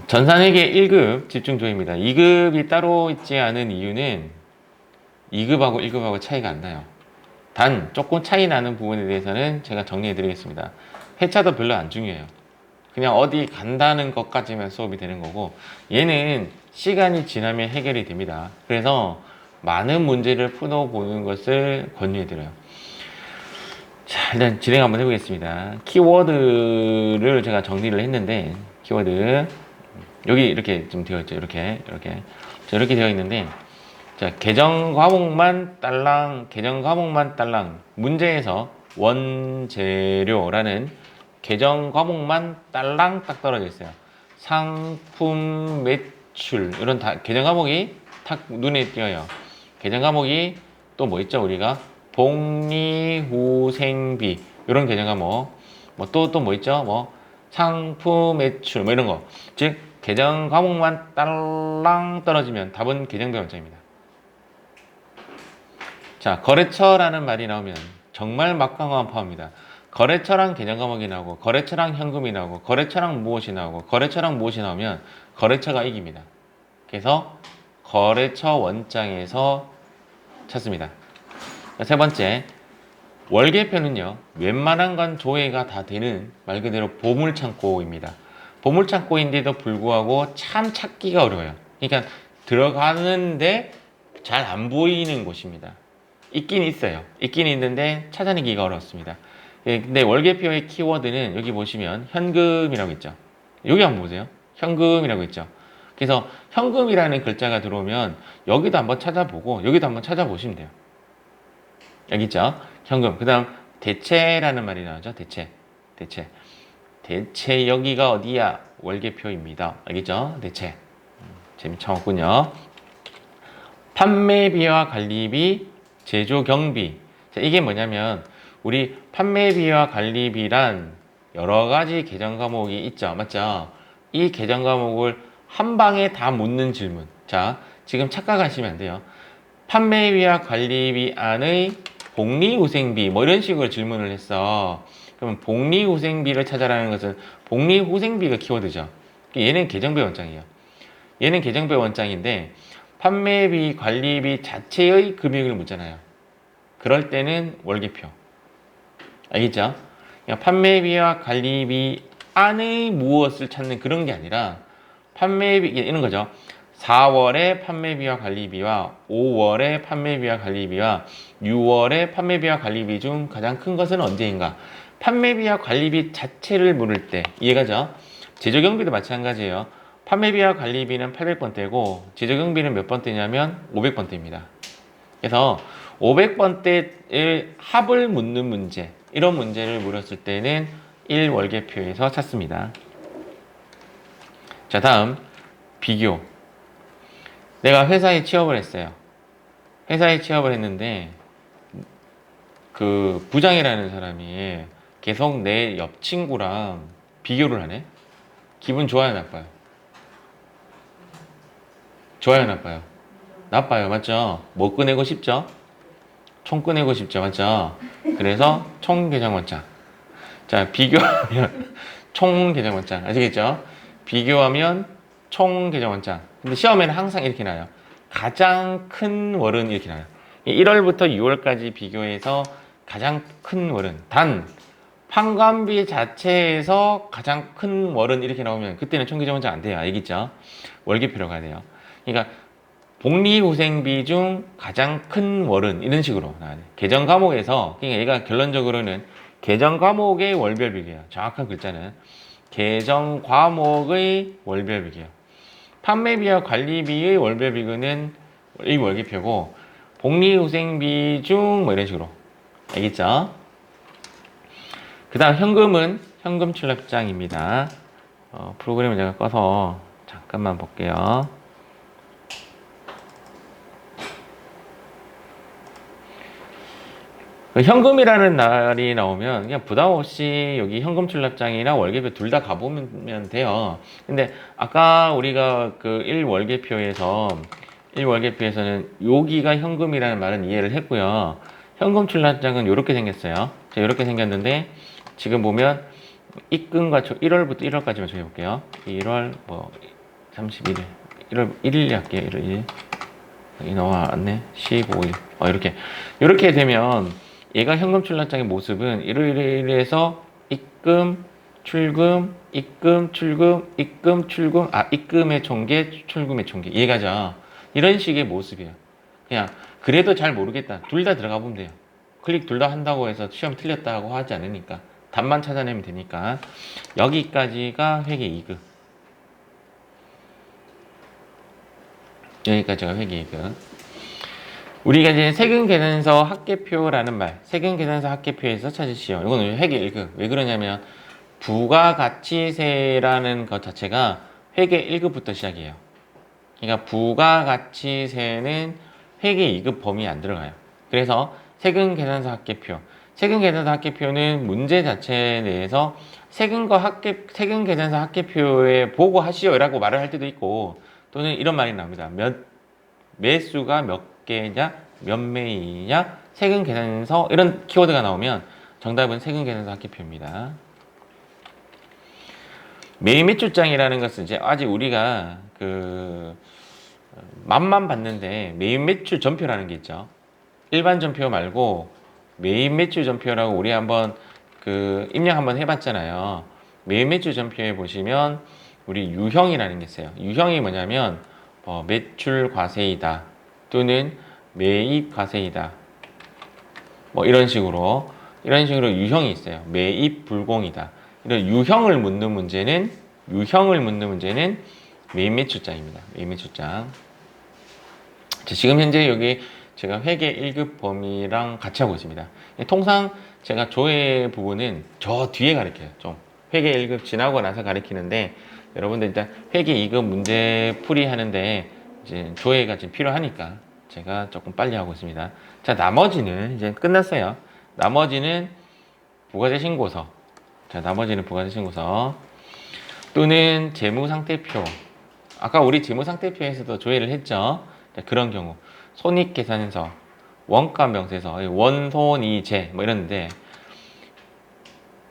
전산회계 1급 집중조입니다. 2급이 따로 있지 않은 이유는 2급하고 1급하고 차이가 안 나요. 단 조금 차이 나는 부분에 대해서는 제가 정리해 드리겠습니다. 회차도 별로 안 중요해요. 그냥 어디 간다는 것까지만 수업이 되는 거고, 얘는 시간이 지나면 해결이 됩니다. 그래서 많은 문제를 풀어보는 것을 권유해 드려요. 자, 일단 진행 한번 해보겠습니다. 키워드를 제가 정리를 했는데, 키워드 여기 이렇게 좀 되어 있죠. 이렇게 되어 있는데, 자, 계정 과목만 딸랑, 계정 과목만 딸랑. 문제에서 원재료라는 계정 과목만 딸랑 딱 떨어져 있어요. 상품 매출 이런 다 계정 과목이 탁 눈에 띄어요. 계정 과목이 또 뭐 있죠? 우리가 복리후생비 이런 계정 과목, 뭐 또 뭐 있죠? 뭐 상품 매출 뭐 이런 거. 즉 계정 과목만 딸랑 떨어지면 답은 계정배 원장입니다. 자, 거래처라는 말이 나오면 정말 막강한 파워입니다. 거래처랑 계정 과목이 나오고, 거래처랑 현금이 나오고, 거래처랑 무엇이 나오고, 거래처랑 무엇이 나오면 거래처가 이깁니다. 그래서 거래처 원장에서 찾습니다. 자, 세 번째, 월계표는요, 웬만한 건 조회가 다 되는 말 그대로 보물창고입니다. 보물창고인데도 불구하고 참 찾기가 어려워요. 그러니까 들어가는데 잘 안 보이는 곳입니다. 있긴 있어요. 있긴 있는데 찾아내기가 어렵습니다. 예, 근데 월계표의 키워드는 여기 보시면 현금이라고 있죠. 여기 한번 보세요. 현금이라고 있죠. 그래서 현금이라는 글자가 들어오면 여기도 한번 찾아보고 여기도 한번 찾아보시면 돼요. 여기 있죠. 현금. 그 다음 대체라는 말이 나오죠. 대체. 대체 여기가 어디야? 월계표입니다. 알겠죠? 대체. 재미있군요. 판매비와 관리비, 제조 경비. 자, 이게 뭐냐면 우리 판매비와 관리비란 여러 가지 계정 과목이 있죠. 맞죠? 이 계정 과목을 한 방에 다 묻는 질문. 자, 지금 착각하시면 안 돼요. 판매비와 관리비 안의 복리후생비 뭐 이런 식으로 질문을 했어. 그러면 복리후생비를 찾아라는 것은 복리후생비가 키워드죠. 얘는 계정배 원장이에요. 얘는 계정배 원장인데 판매비, 관리비 자체의 금액을 묻잖아요. 그럴 때는 월계표. 알겠죠? 그러니까 판매비와 관리비 안의 무엇을 찾는 그런 게 아니라 판매비 이런 거죠. 4월에 판매비와 관리비와 5월에 판매비와 관리비와 6월에 판매비와 관리비 중 가장 큰 것은 언제인가? 판매비와 관리비 자체를 물을 때 이해가죠? 제조경비도 마찬가지예요. 판매비와 관리비는 800번대고 제조경비는 몇 번대냐면 500번대입니다. 그래서 500번대의 합을 묻는 문제, 이런 문제를 물었을 때는 1월계표에서 찾습니다. 자, 다음 비교. 내가 회사에 취업을 했어요. 회사에 취업을 했는데 그 부장이라는 사람이 계속 내 옆 친구랑 비교를 하네. 기분 좋아요, 나빠요? 좋아요, 나빠요? 나빠요, 맞죠? 뭐 꺼내고 싶죠? 총 꺼내고 싶죠, 맞죠? 그래서 총 계정 원장. 자, 비교하면 총 계정 원장. 아시겠죠? 비교하면 총 계정 원장. 근데 시험에는 항상 이렇게 나요. 가장 큰 월은 이렇게 나요. 1월부터 6월까지 비교해서 가장 큰 월은 단 판관비 자체에서 가장 큰 월은 이렇게 나오면 그때는 총 계정 원장 안 돼요. 알겠죠? 월계표로 가야 돼요. 그러니까 복리후생비 중 가장 큰 월은 이런 식으로 나와야 돼요. 계정 과목에서 그러니까 얘가 결론적으로는 계정 과목의 월별 비교예요. 정확한 글자는 계정 과목의 월별 비교예요. 판매비와 관리비의 월별 비교는 이 월계표고 복리후생비 중 뭐 이런 식으로 알겠죠? 그 다음 현금은 현금 출납장입니다. 프로그램을 제가 꺼서 잠깐만 볼게요. 현금이라는 날이 나오면 그냥 부담 없이 여기 현금 출납장이나 월계표 둘 다 가보면 돼요. 근데 아까 우리가 그 1월계표에서는 여기가 현금이라는 말은 이해를 했고요. 현금 출납장은 이렇게 생겼어요. 자, 이렇게 생겼는데 지금 보면 입금과 1월부터 1월까지만 정해볼게요. 1월 뭐 31일. 1월 1일 할게요. 1월 1일. 여기 나왔네. 15일. 이렇게 되면 얘가 현금 출납장의 모습은 1월 1일에서 입금, 출금, 입금, 출금, 입금, 출금, 입금의 총계, 출금의 총계. 이해가죠? 이런 식의 모습이에요. 그냥 그래도 잘 모르겠다. 둘 다 들어가 보면 돼요. 클릭 둘 다 한다고 해서 시험 틀렸다고 하지 않으니까. 답만 찾아내면 되니까. 여기까지가 회계 2급. 여기까지가 회계 2급. 우리가 이제 세금계산서 합계표라는 말, 세금계산서 합계표에서 찾으시오. 이거는 회계 1급. 왜 그러냐면 부가가치세라는 것 자체가 회계 1급부터 시작이에요. 그러니까 부가가치세는 회계 2급 범위에 안 들어가요. 그래서 세금계산서 합계표. 세금계산서 합계표는 문제 자체에 대해서 세금계산서 합계표에 보고하시오라고 말을 할 때도 있고, 또는 이런 말이 나옵니다. 매수가 몇 개냐, 몇 매이냐, 세금계산서 이런 키워드가 나오면 정답은 세금계산서 합계표입니다. 매입매출장이라는 것은 이제 아직 우리가 맛만 봤는데 매입매출 전표라는 게 있죠. 일반 전표 말고 매입매출 전표라고 우리 한번 입력 한번 해봤잖아요. 매입매출 전표에 보시면 우리 유형이라는 게 있어요. 유형이 뭐냐면 매출 과세이다 또는 매입 과세이다 뭐 이런 식으로 유형이 있어요. 매입 불공이다. 이런 유형을 묻는 문제는 매입매출장입니다. 매입매출장. 지금 현재 여기 제가 회계 1급 범위랑 같이 하고 있습니다. 통상 제가 조회 부분은 저 뒤에 가르쳐요. 좀 회계 1급 지나고 나서 가르치는데 여러분들 일단 회계 2급 문제 풀이 하는데 이제 조회가 지금 필요하니까 제가 조금 빨리 하고 있습니다. 자, 나머지는 이제 끝났어요. 나머지는 부가세 신고서. 자, 나머지는 부가세 신고서 또는 재무상태표. 아까 우리 재무상태표에서도 조회를 했죠. 자, 그런 경우 손익계산서, 원가명세서, 원손이제 뭐 이런데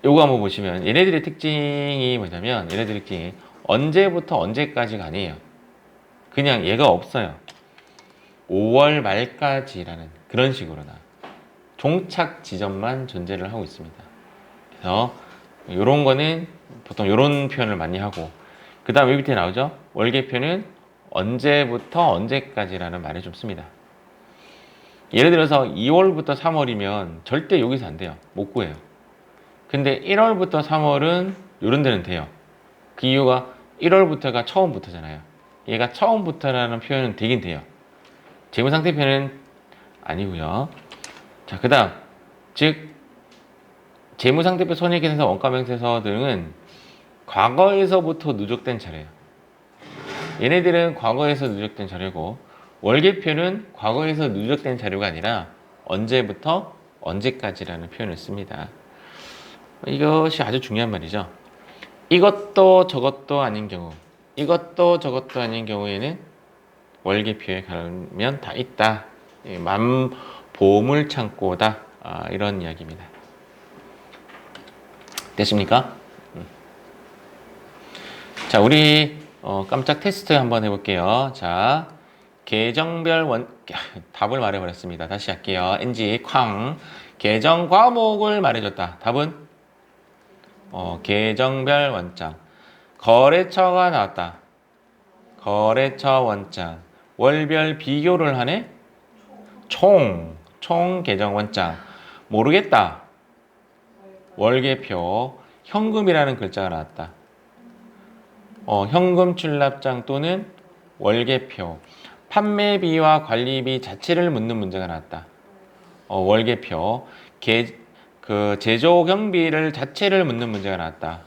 요거 한번 보시면 얘네들의 특징이 뭐냐면 얘네들의 특징이 언제부터 언제까지가 아니에요. 그냥 얘가 없어요. 5월 말까지라는 그런 식으로 나 종착 지점만 존재를 하고 있습니다. 그래서 요런 거는 보통 요런 표현을 많이 하고 그 다음 에 밑에 나오죠. 월계표는 언제부터 언제까지라는 말을 좀 씁니다. 예를 들어서 2월부터 3월이면 절대 여기서 안 돼요. 못 구해요. 근데 1월부터 3월은 요런 데는 돼요. 그 이유가 1월부터가 처음부터잖아요. 얘가 처음부터라는 표현은 되긴 돼요. 재무상태표는 아니고요. 자, 그 다음 즉 재무상태표, 손익계산서, 원가명세서 등은 과거에서부터 누적된 자료예요. 얘네들은 과거에서 누적된 자료고 월계표는 과거에서 누적된 자료가 아니라 언제부터 언제까지라는 표현을 씁니다. 이것이 아주 중요한 말이죠. 이것도 저것도 아닌 경우, 이것도 저것도 아닌 경우에는 월계표에 가면 다 있다. 보물창고다. 이런 이야기입니다. 됐습니까? 자, 우리 깜짝 테스트 한번 해볼게요. 자, 계정별 답을 말해버렸습니다. 다시 할게요. NG 쾅. 계정 과목을 말해줬다. 답은 계정별 원장. 거래처가 나왔다. 거래처 원장. 월별 비교를 하네. 총 계정 원장. 모르겠다. 월계표. 현금이라는 글자가 나왔다. 현금 출납장 또는 월계표. 판매비와 관리비 자체를 묻는 문제가 나왔다. 월계표. 제조 경비를 자체를 묻는 문제가 나왔다.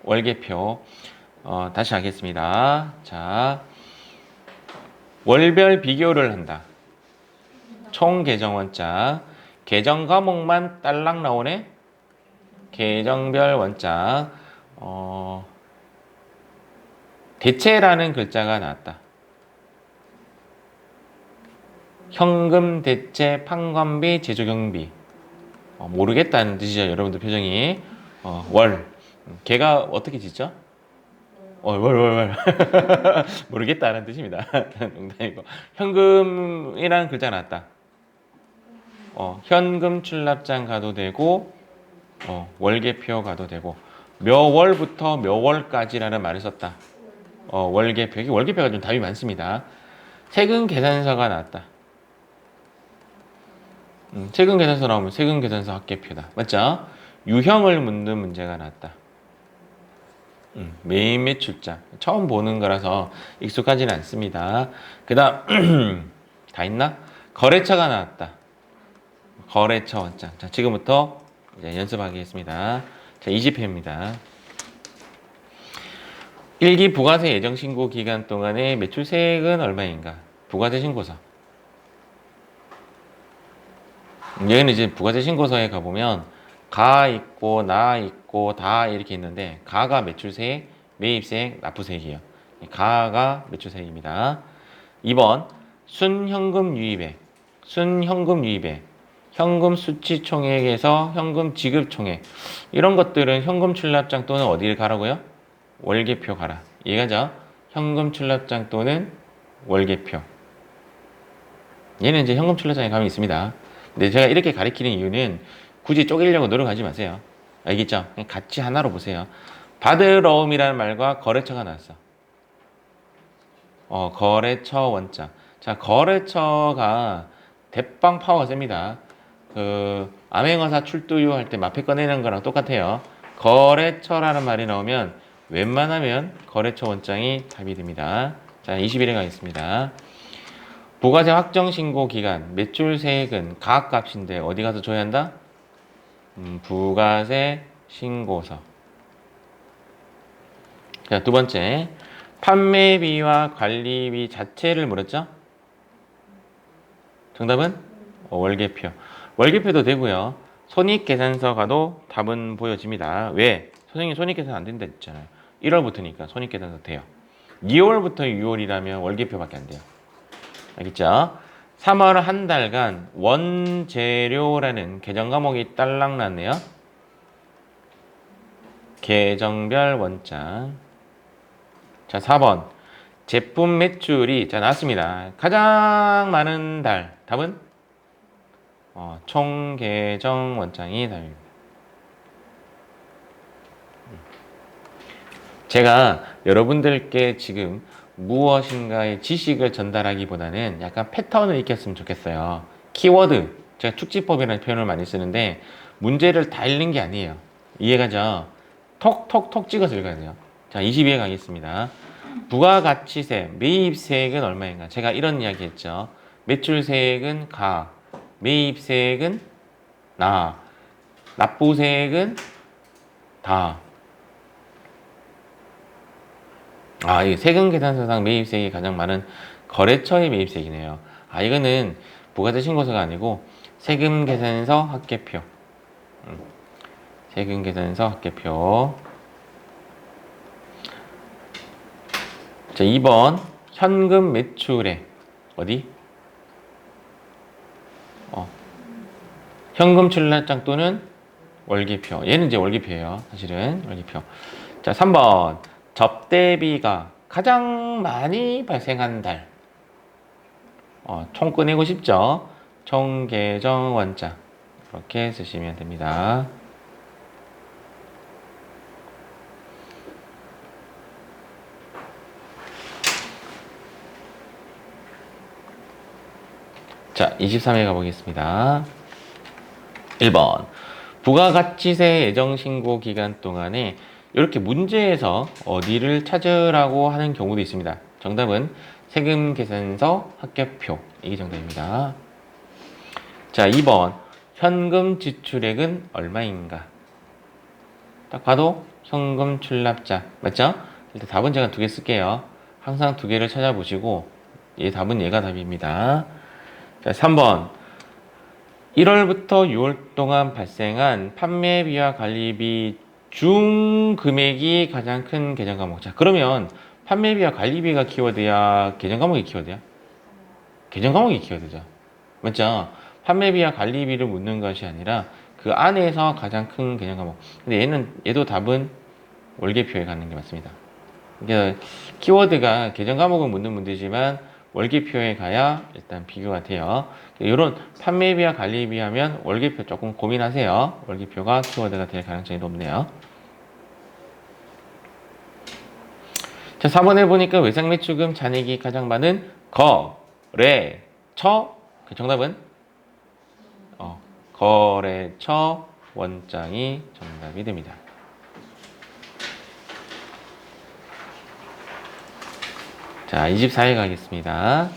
월계표. 다시 하겠습니다. 자, 월별 비교를 한다. 총 계정 원장. 계정 과목만 딸랑 나오네. 계정별 원장. 대체라는 글자가 나왔다. 현금 대체, 판관비, 제조경비. 모르겠다는 뜻이죠. 여러분들 표정이. 월. 걔가 어떻게 짓죠? 월. 모르겠다는 뜻입니다. 농담이고. 현금이라는 글자 나왔다. 현금 출납장 가도 되고, 월계표 가도 되고, 몇 월부터 몇 월까지라는 말을 썼다. 월계표. 이게 월계표가 좀 답이 많습니다. 세금 계산서가 나왔다. 세금 계산서 나오면 세금 계산서 합계표다. 맞죠? 유형을 묻는 문제가 나왔다. 매입 매출자. 처음 보는 거라서 익숙하지는 않습니다. 그 다음, 다 있나? 거래처가 나왔다. 거래처 원장. 자, 지금부터 이제 연습하겠습니다. 자, 20회입니다. 1기 부가세 예정 신고 기간 동안의 매출세액은 얼마인가? 부가세 신고서. 여기는 이제 부가세 신고서에 가보면 가 있고 나 있고 다 이렇게 있는데 가가 매출세액, 매입세액, 납부세액이에요. 가가 매출세액입니다. 2번 순현금 유입액, 순현금 유입액, 현금 수취 총액에서 현금 지급 총액 이런 것들은 현금 출납장 또는 어디를 가라고요? 월계표 가라. 이해가죠? 현금 출납장 또는 월계표. 얘는 이제 현금 출납장에 가면 있습니다. 근데 제가 이렇게 가리키는 이유는 굳이 쪼개려고 노력하지 마세요. 알겠죠? 그냥 같이 하나로 보세요. 받으러 옴이라는 말과 거래처가 나왔어. 거래처 원자. 자, 거래처가 대빵 파워가 셉니다. 암행어사 출두유 할 때 마패 꺼내는 거랑 똑같아요. 거래처라는 말이 나오면 웬만하면 거래처 원장이 답이 됩니다. 자, 21회 가겠습니다. 부가세 확정 신고 기간, 매출세액은 가압값인데 어디 가서 줘야 한다? 부가세 신고서. 자, 두 번째. 판매비와 관리비 자체를 물었죠? 정답은? 월계표. 월계표도 되고요. 손익계산서 가도 답은 보여집니다. 왜? 선생님 손익계산 안 된다 했잖아요. 1월부터니까 손익계산서 돼요. 2월부터 6월이라면 월계표밖에 안 돼요. 알겠죠? 3월 한 달간 원재료라는 계정 과목이 딸랑 났네요. 계정별 원장. 자, 4번. 제품 매출이, 자, 나왔습니다. 가장 많은 달. 답은? 총 계정 원장이 답입니다. 제가 여러분들께 지금 무엇인가의 지식을 전달하기보다는 약간 패턴을 익혔으면 좋겠어요. 키워드, 제가 축지법이라는 표현을 많이 쓰는데 문제를 다 읽는 게 아니에요. 이해가죠? 톡톡톡 찍어서 읽어야 돼요. 자, 22회 가겠습니다. 부가가치세, 매입세액은 얼마인가? 제가 이런 이야기 했죠. 매출세액은 가, 매입세액은 나, 납부세액은 다. 이 세금 계산서상 매입세액이 가장 많은 거래처의 매입세액이네요. 이거는 부가세 신고서가 아니고 세금 계산서 합계표. 세금 계산서 합계표. 자, 2번 현금 매출액. 어디? 현금 출납장 또는 월계표. 얘는 이제 월계표예요. 사실은 월계표. 자, 3번 접대비가 가장 많이 발생한 달. 총 꺼내고 싶죠? 총 계정 원자. 이렇게 쓰시면 됩니다. 자, 23회 가보겠습니다. 1번. 부가가치세 예정신고 기간 동안에 이렇게 문제에서 어디를 찾으라고 하는 경우도 있습니다. 정답은 세금계산서 합계표. 이게 정답입니다. 자, 2번. 현금 지출액은 얼마인가? 딱 봐도 현금 출납자. 맞죠? 일단 답은 제가 2개 쓸게요. 항상 2개를 찾아보시고 얘 답은 얘가 답입니다. 자, 3번. 1월부터 6월 동안 발생한 판매비와 관리비 중 금액이 가장 큰 계정 과목. 자, 그러면 판매비와 관리비가 키워드야? 계정 과목이 키워드야? 계정 과목이 키워드죠. 맞죠? 판매비와 관리비를 묻는 것이 아니라 그 안에서 가장 큰 계정 과목. 근데 얘도 답은 월계표에 가는 게 맞습니다. 이게 키워드가 계정 과목은 묻는 문제지만 월계표에 가야 일단 비교가 돼요. 이런 판매비와 관리비 하면 월계표 조금 고민하세요. 월계표가 키워드가 될 가능성이 높네요. 자, 4번에 보니까 외상매출금 잔액이 가장 많은 거래처. 그 정답은 거래처 원장이 정답이 됩니다. 자, 24회 가겠습니다.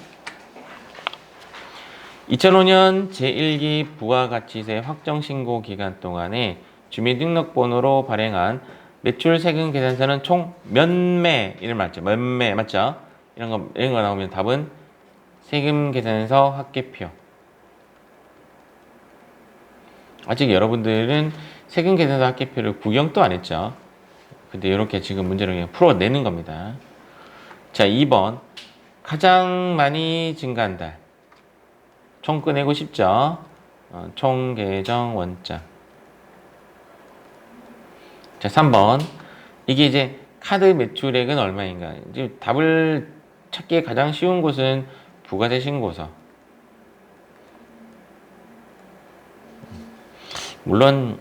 2005년 제1기 부가가치세 확정신고 기간 동안에 주민등록번호로 발행한 매출 세금 계산서는 총 몇 매를 맞죠? 몇 매 맞죠? 이런 거 나오면 답은 세금 계산서 합계표. 아직 여러분들은 세금 계산서 합계표를 구경도 안 했죠? 근데 이렇게 지금 문제를 그냥 풀어내는 겁니다. 자, 2번. 가장 많이 증가한 달. 총 꺼내고 싶죠? 총 계정 원장. 자, 3번. 이게 이제 카드 매출액은 얼마인가? 이제 답을 찾기 가장 쉬운 곳은 부가세 신고서. 물론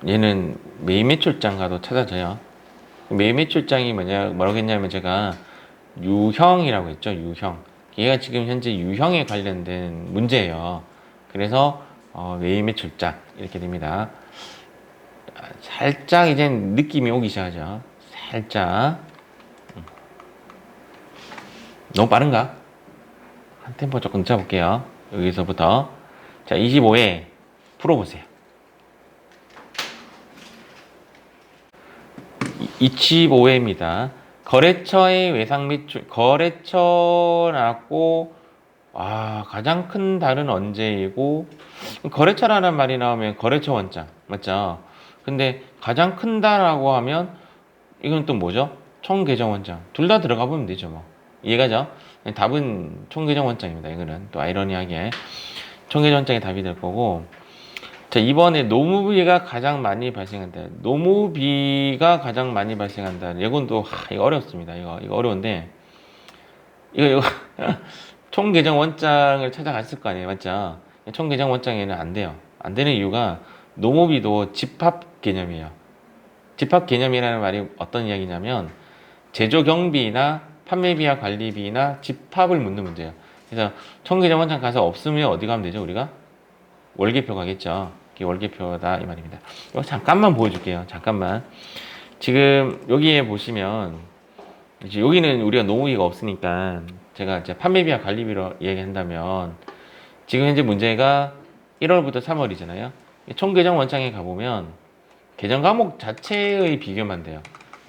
얘는 매매출장 가도 찾아져요. 매매출장이 뭐라고 했냐면 제가 유형이라고 했죠. 유형. 얘가 지금 현재 유형에 관련된 문제예요. 그래서 매매출장 이렇게 됩니다. 살짝 이제 느낌이 오기 시작하죠. 살짝. 너무 빠른가? 한 템포 조금 늦춰볼게요. 여기서부터. 자, 25회 풀어보세요. 25회입니다. 거래처의 외상 매출, 거래처 나왔고, 가장 큰 달은 언제이고, 거래처라는 말이 나오면 거래처 원장, 맞죠? 근데 가장 큰 달이라고 하면, 이건 또 뭐죠? 총계정 원장. 둘 다 들어가 보면 되죠, 뭐. 이해가죠? 답은 총계정 원장입니다. 이거는 또 아이러니하게. 총계정 원장이 답이 될 거고, 자, 이번에 노무비가 가장 많이 발생한다. 노무비가 가장 많이 발생한다. 이건 또 이거 어렵습니다. 이거 어려운데 이거 총계정 원장을 찾아갔을 거 아니에요, 맞죠? 총계정 원장에는 안 돼요. 안 되는 이유가 노무비도 집합 개념이에요. 집합 개념이라는 말이 어떤 이야기냐면 제조 경비나 판매비와 관리비나 집합을 묻는 문제예요. 그래서 총계정 원장 가서 없으면 어디 가면 되죠, 우리가? 월계표 가겠죠. 이게 월계표다 이 말입니다. 이거 잠깐만 보여줄게요. 잠깐만. 지금 여기에 보시면 이제 여기는 우리가 노무비가 없으니까 제가 이제 판매비와 관리비로 얘기한다면 지금 현재 문제가 1월부터 3월이잖아요. 총계정 원장에 가보면 계정 과목 자체의 비교만 돼요.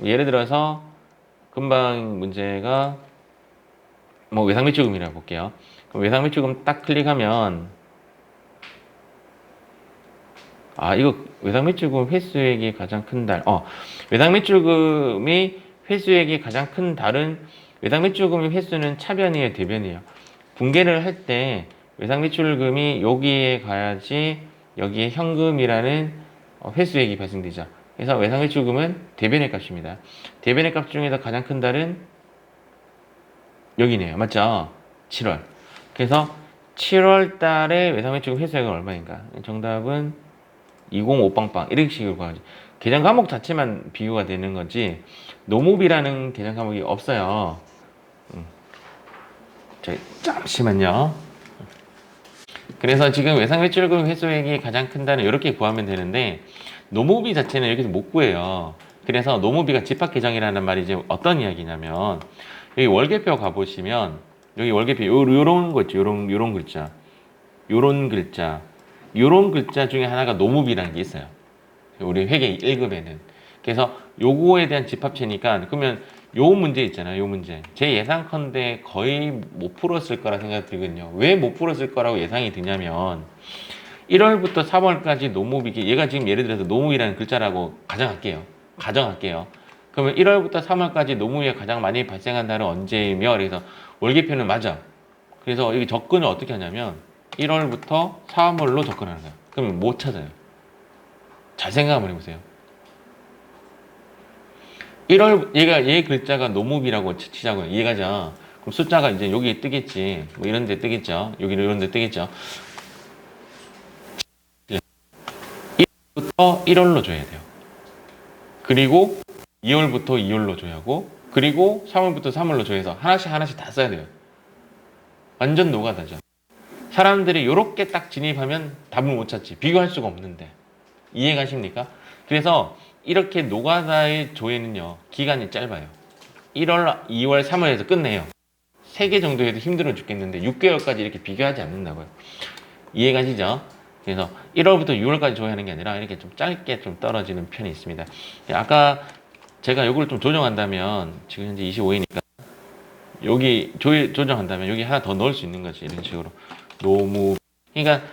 예를 들어서 금방 문제가 뭐 외상매출금이라고 볼게요. 그럼 외상매출금 딱 클릭하면 이거 외상매출금 회수액이 가장 큰 달. 외상매출금이 회수액이 가장 큰 달은 외상매출금의 회수는 차변이에요, 대변이에요. 분계를 할 때 외상매출금이 여기에 가야지 여기에 현금이라는 회수액이 발생되죠. 그래서 외상매출금은 대변의 값입니다. 대변의 값 중에서 가장 큰 달은 여기네요. 맞죠? 7월. 그래서 7월 달에 외상매출금 회수액은 얼마인가? 정답은 205빵빵 이런 식으로 가야지. 계정 과목 자체만 비교가 되는 거지 노무비라는 계정 과목이 없어요. 잠시만요. 그래서 지금 외상매출금 회수액이 가장 큰 달은 이렇게 구하면 되는데 노무비 자체는 이렇게 못 구해요. 그래서 노무비가 집합계정이라는 말이 이제 어떤 이야기냐면 여기 월계표 가보시면 여기 월계표 요런 거 있죠. 요런 글자 요런 글자 중에 하나가 노무비라는 게 있어요. 우리 회계 1급에는. 그래서 요거에 대한 집합체니까 그러면 요 문제 있잖아요. 요 문제. 제 예상컨대 거의 못 풀었을 거라 생각이 들거든요. 왜 못 풀었을 거라고 예상이 드냐면 1월부터 3월까지 노무비, 얘가 지금 예를 들어서 노무비라는 글자라고 가정할게요. 그러면 1월부터 3월까지 노무비가 가장 많이 발생한 달은 언제이며 그래서 월계표는 맞아. 그래서 여기 접근을 어떻게 하냐면 1월부터 3월로 접근하는 거예요. 그러면 못 찾아요. 잘 생각 한번 해보세요. 얘 글자가 노무비라고 치자고요. 이해가죠? 그럼 숫자가 이제 여기에 뜨겠지. 뭐 이런 데 뜨겠죠. 여기 이런 데 뜨겠죠. 1월부터 1월로 줘야 돼요. 그리고 2월부터 2월로 줘야 하고, 그리고 3월부터 3월로 줘야 해서 하나씩 다 써야 돼요. 완전 노가다죠. 사람들이 이렇게 딱 진입하면 답을 못 찾지. 비교할 수가 없는데. 이해 가십니까? 그래서 이렇게 노가다의 조회는요, 기간이 짧아요. 1월, 2월, 3월에서 끝내요. 3개 정도 해도 힘들어 죽겠는데 6개월까지 이렇게 비교하지 않는다고요. 이해 가시죠? 그래서 1월부터 6월까지 조회하는 게 아니라 이렇게 좀 짧게 좀 떨어지는 편이 있습니다. 아까 제가 이걸 좀 조정한다면, 지금 현재 25이니까 여기 조정한다면 여기 하나 더 넣을 수 있는 거지. 이런 식으로. 그러니까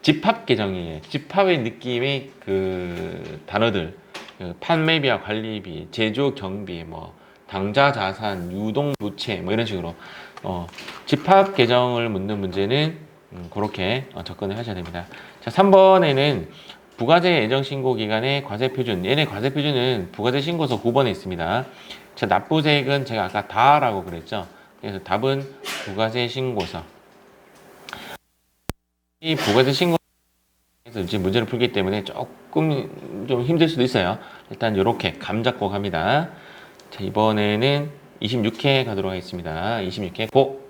집합 계정이에요. 집합의 느낌의 그 단어들, 그 판매비와 관리비, 제조 경비, 뭐 당좌 자산, 유동 부채, 뭐 이런 식으로 집합 계정을 묻는 문제는 그렇게 접근을 하셔야 됩니다. 자, 3번에는 부가세 예정 신고 기간의 과세 표준. 얘네 과세 표준은 부가세 신고서 9번에 있습니다. 자, 납부세액은 제가 아까 다라고 그랬죠. 그래서 답은 부가세 신고서. 이 부가세 신고서 이제 문제를 풀기 때문에 조금 좀 힘들 수도 있어요. 일단 이렇게 감 잡고 갑니다. 자, 이번에는 26회 가도록 하겠습니다. 26회 고!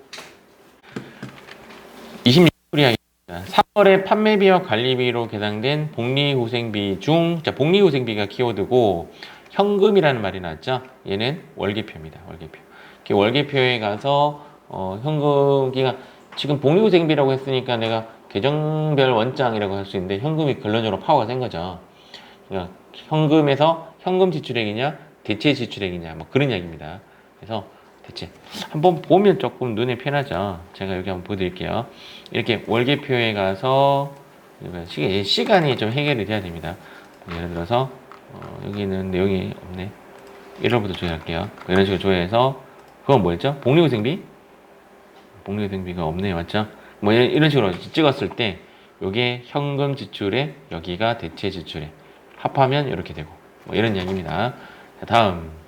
26회이 하겠습니다. 3월에 판매비와 관리비로 계산된 복리후생비 중, 자, 복리후생비가 키워드고, 현금이라는 말이 나왔죠? 얘는 월계표입니다. 월계표. 월계표에 가서, 현금 기간, 지금 복리후생비라고 했으니까 내가 계정별 원장이라고 할 수 있는데, 현금이 결론적으로 파워가 센 거죠. 그러니까 현금에서 현금 지출액이냐, 대체 지출액이냐, 뭐 그런 이야기입니다. 그래서 대체 한번 보면 조금 눈에 편하죠. 제가 여기 한번 보여드릴게요. 이렇게 월계표에 가서 시간이 좀 해결이 돼야 됩니다. 예를 들어서 여기는 내용이 없네. 1월부터 조회할게요. 이런 식으로 조회해서 그건 뭐였죠? 복리후생비? 복리후생비가 없네요. 맞죠? 뭐 이런 식으로 찍었을 때 이게 현금 지출에 여기가 대체 지출에 합하면 이렇게 되고 뭐 이런 이야기입니다. 자, 다음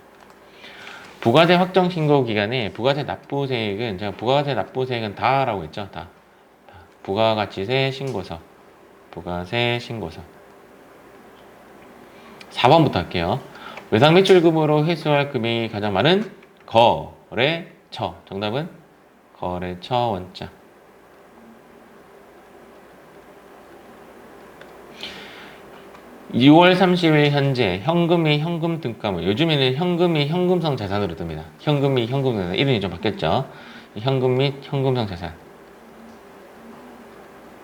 부가세 확정 신고 기간에 부가세 납부세액은 제가 부가세 납부세액은 다라고 했죠. 다. 부가가치세 신고서. 부가세 신고서. 4번부터 할게요. 외상매출금으로 회수할 금액이 가장 많은 거래처. 정답은 거래처 원자. 6월 30일 현재 현금이 현금 등가물. 요즘에는 현금이 현금성 자산으로 뜹니다. 현금이 현금성 자산. 이름이 좀 바뀌었죠. 현금 및 현금성 자산.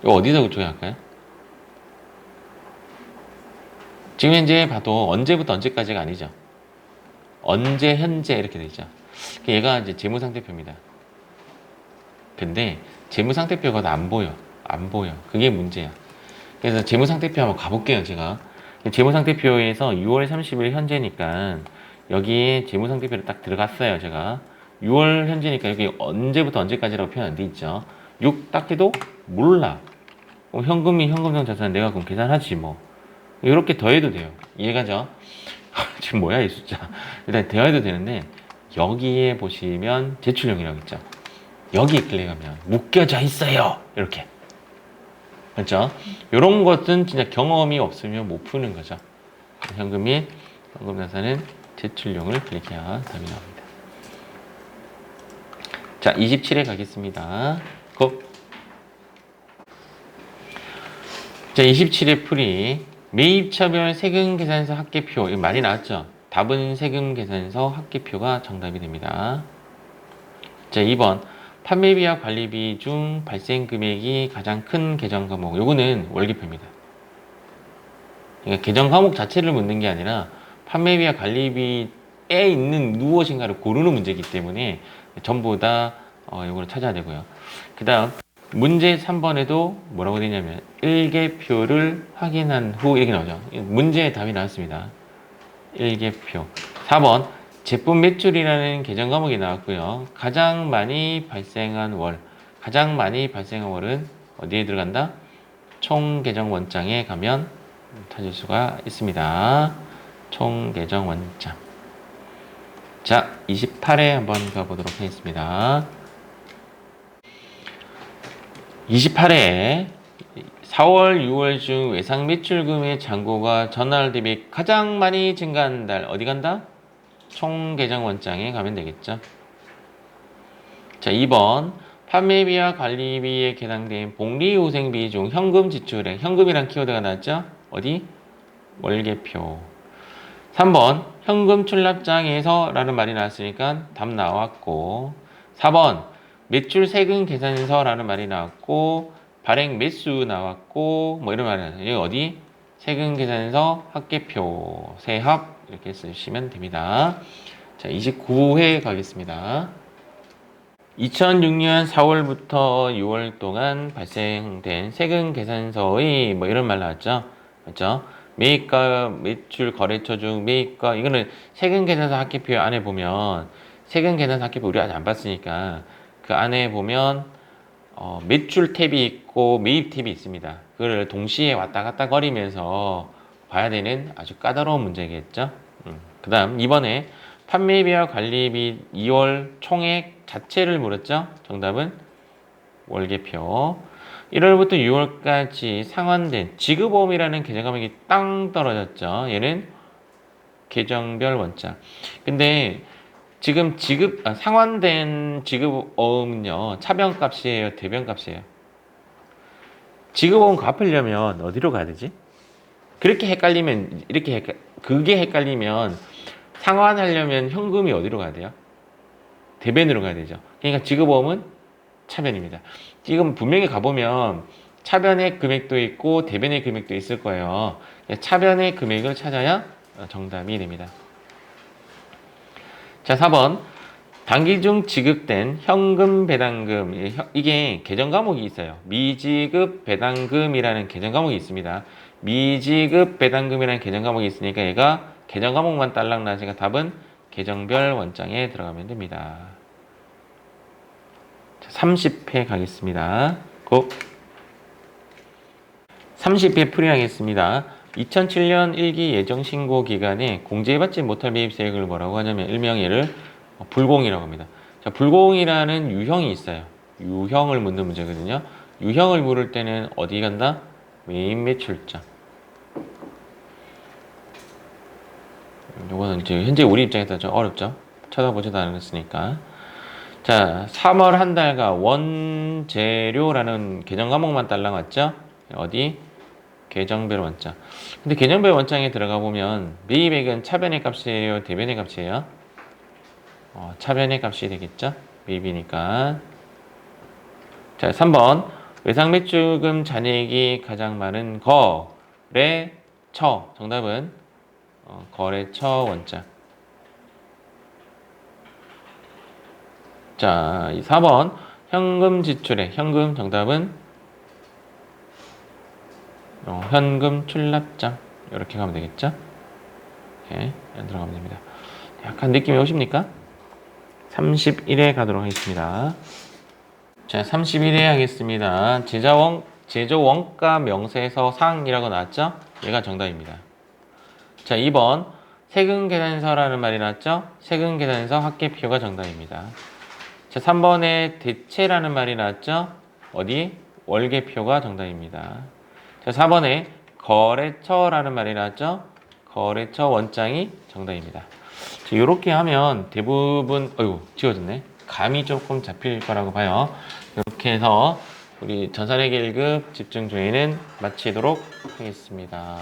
이거 어디서 조회할까요? 지금 현재 봐도 언제부터 언제까지가 아니죠. 언제, 현재 이렇게 되죠. 얘가 이제 재무상태표입니다. 근데 재무상태표가 안 보여. 안 보여. 그게 문제야. 그래서 재무상태표 한번 가볼게요, 제가. 재무상태표에서 6월 30일 현재니까 여기에 재무상태표를 딱 들어갔어요, 제가. 6월 현재니까 여기 언제부터 언제까지라고 표현 안 돼 있죠. 6 딱 해도 몰라. 현금이 현금성 자산 내가 그럼 계산하지 뭐. 이렇게 더해도 돼요. 이해가죠? 지금 뭐야 이 숫자. 일단 더해도 되는데 여기에 보시면 제출용이라고 있죠. 여기 클릭하면 묶여져 있어요. 이렇게. 맞죠? 이런 것은 진짜 경험이 없으면 못 푸는 거죠. 현금 및 현금 자산은 제출용을 클릭해야 답이 나옵니다. 자, 27회 가겠습니다. 고! 자, 27회 풀이. 매입처별 세금계산서 합계표. 이거 많이 나왔죠? 답은 세금계산서 합계표가 정답이 됩니다. 자, 2번. 판매비와 관리비 중 발생 금액이 가장 큰 계정 과목. 요거는 월계표입니다. 그러니까 계정 과목 자체를 묻는 게 아니라 판매비와 관리비에 있는 무엇인가를 고르는 문제이기 때문에 전부 다 요거를 찾아야 되고요. 그 다음 문제 3번에도 뭐라고 되냐면 일계표를 확인한 후 이렇게 나오죠. 문제의 답이 나왔습니다. 일계표. 4번 제품 매출이라는 계정 과목이 나왔고요. 가장 많이 발생한 월. 가장 많이 발생한 월은 어디에 들어간다? 총 계정 원장에 가면 찾을 수가 있습니다. 총 계정 원장. 자, 28회 한번 가보도록 하겠습니다. 28회 4월, 6월 중 외상 매출금의 잔고가 전날 대비 가장 많이 증가한 달 어디 간다? 총 계정 원장에 가면 되겠죠. 자, 2번 판매비와 관리비에 계산된 복리후생비 중 현금 지출액, 현금이란 키워드가 나왔죠? 어디? 월계표. 3번 현금 출납장에서 라는 말이 나왔으니까 답 나왔고, 4번 매출 세금 계산서 라는 말이 나왔고, 발행 매수 나왔고, 뭐 이런 말이 나왔어요. 여기 어디? 세금 계산서 합계표 세합 이렇게 쓰시면 됩니다. 자, 29회 가겠습니다. 2006년 4월부터 6월 동안 발생된 세금 계산서의 뭐 이런 말 나왔죠? 맞죠? 매입가, 매출 거래처 중 매입가, 이거는 세금 계산서 합계표 안에 보면, 세금 계산서 합계표 우리 아직 안 봤으니까 그 안에 보면 매출 탭이 있고 매입 탭이 있습니다. 그걸 동시에 왔다 갔다 거리면서 봐야 되는 아주 까다로운 문제겠죠. 그 다음 이번에 판매비와 관리비 2월 총액 자체를 물었죠. 정답은 월계표. 1월부터 6월까지 상환된 지급보험이라는 계정 과목이 땅 떨어졌죠. 얘는 계정별 원자. 근데 지금 상환된 지급보험은요, 차변값이에요, 대변값이에요? 지급보험 갚으려면 어디로 가야 되지? 그렇게 헷갈리면 그게 헷갈리면 상환하려면 현금이 어디로 가야 돼요? 대변으로 가야 되죠. 그러니까 지급보험은 차변입니다. 지금 분명히 가보면 차변의 금액도 있고 대변의 금액도 있을 거예요. 차변의 금액을 찾아야 정답이 됩니다. 자, 4번 단기 중 지급된 현금 배당금, 이게 계정 과목이 있어요. 미지급 배당금이라는 계정 과목이 있습니다. 미지급 배당금이라는 계정 과목이 있으니까 얘가 계정 과목만 딸랑 나니까 답은 계정별 원장에 들어가면 됩니다. 자, 30회 가겠습니다. 고! 30회 풀이하겠습니다. 2007년 1기 예정신고 기간에 공제받지 못할 매입세액을 뭐라고 하냐면 일명 얘를 불공이라고 합니다. 자, 불공이라는 유형이 있어요. 유형을 묻는 문제거든요. 유형을 물을 때는 어디 간다? 매입 매출자. 요거는 이제 현재 우리 입장에서 좀 어렵죠. 쳐다보지도 않았으니까. 자, 3월 한 달간 원재료라는 계정 과목만 딸랑 왔죠? 어디? 계정별 원장. 근데 계정별 원장에 들어가 보면 매입액은 차변의 값이에요, 대변의 값이에요? 차변의 값이 되겠죠? 매입이니까. 자, 3번 외상 매출금 잔액이 가장 많은 거래처. 정답은 거래처 원장. 자, 4번 현금 지출액. 현금 정답은 현금 출납장. 이렇게 가면 되겠죠? 이렇게 들어가면 됩니다. 약간 느낌이 오십니까? 31회 가도록 하겠습니다. 자, 31회 하겠습니다. 제조원가 명세서 상이라고 나왔죠? 얘가 정답입니다. 자, 2번 세금 계산서라는 말이 나왔죠? 세금 계산서 합계표가 정답입니다. 자, 3번에 대체라는 말이 나왔죠? 어디? 월계표가 정답입니다. 자, 4번에 거래처라는 말이 나왔죠? 거래처 원장이 정답입니다. 자, 이렇게 하면 대부분, 지워졌네. 감이 조금 잡힐 거라고 봐요. 이렇게 해서 우리 전산회계 1급 집중 조회는 마치도록 하겠습니다.